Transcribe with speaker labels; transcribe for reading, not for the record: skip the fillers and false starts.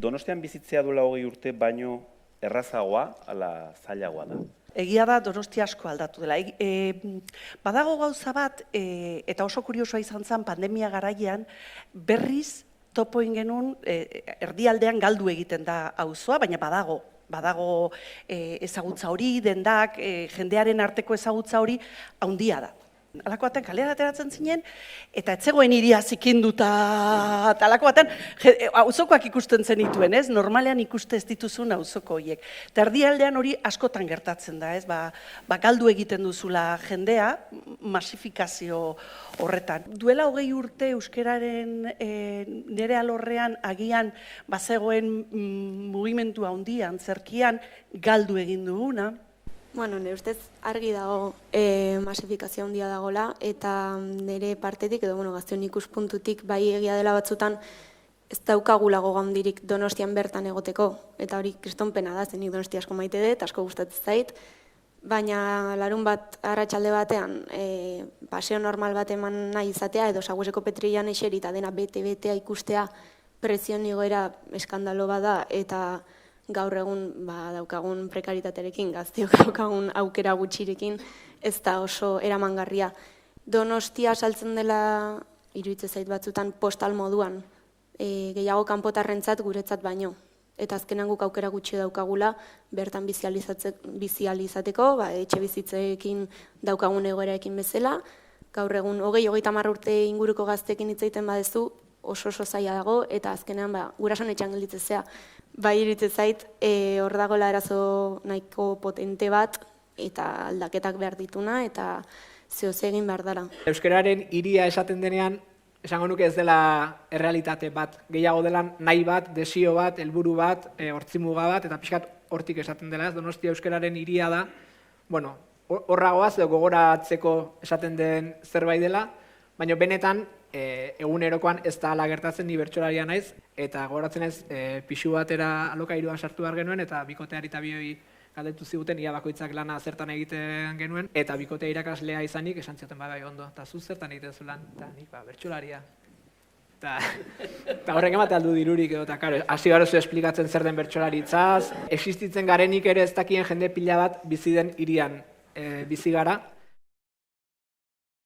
Speaker 1: Donostian bizitzea duela 20 urte baino errazagoa ala zailagoa da?
Speaker 2: Egia da Donostia asko aldatu dela. Badago gauza bat, eta oso kuriosoa izan zen pandemia garaian, berriz topo genuen erdialdean galdu egiten da auzoa, baina badago ezagutza hori, dendak, jendearen arteko ezagutza hori handia da. Alako batean kalean ateratzen zinen, eta ez zegoen hiria zikinduta, eta alako batean auzokoak ikusten zenituen, ez? Normalean ikuste ez dituzun auzoko horiek. Eta erdialdean hori askotan gertatzen da, ez? Galdu egiten duzula jendea, masifikazio horretan. Duela 20 urte euskararen nire alorrean agian bazegoen mugimendu handian, zerkian, galdu egin duguna.
Speaker 3: Bueno, nire ustez argi dago masifikazio handia dagoela, eta nire partetik, edo gazteon ikuspuntutik, bai egia dela batzutan, ez daukagula goga handirik Donostian bertan egoteko, eta hori kristonpena da, zenik Donostia asko maite dut, asko gustatzen zait, baina larun bat arratsalde batean, paseo normal bat eman nahi izatea, edo Sagüeseko Petrilan eseri eta dena bete-betea ikustea prezion igoera eskandalo bada, eta gaur egun daukagun prekaritatearekin, gazteok daukagun aukera gutxirekin, ez da oso eramangarria. Donostia saltzen dela, iruditzen zait batzutan, postal moduan, gehiago kanpotarrentzat guretzat baino. Eta azkenan guk aukera gutxi daukagula, bertan bizializateko, etxe bizitzeekin daukagun egoeraekin bezala, gaur egun 20-30 urte inguruko gazteekin hitz egiten badezu, oso zaila dago, eta azkenean gurasoen etxean gelditzea. Bai iruditzen zait, hor dagoela erazo nahiko potente bat, eta aldaketak behar dituna, eta zehoz egin behar dara.
Speaker 4: Euskararen hiria esaten denean, esango nuke ez dela errealitate bat. Gehiago dela nahi bat, desio bat, helburu bat, hortzimuga bat, eta pixkat hortik esaten dela. Donostia euskararen hiria da, horragoaz edo gogoratzeko esaten den zerbait dela, baina benetan, egunerokoan ez da ala gertatzen ni bertsolaria naiz, eta gogoratzen ez pixu batera alokairuan sartu behar genuen, eta bikoteari eta bioi galdetu ziguten, ia bakoitzak lana zertan egiten genuen, eta bikotea irakaslea izanik, esan zioten bai ondo, eta zu zertan egiten zu lan, eta nik bertsolaria. Eta horrek emate aldu dirurik edo, eta hasi gara zu esplikatzen zer den bertsolaritzaz, existitzen garenik ere ez dakien jende pila bat bizi den hirian bizi gara,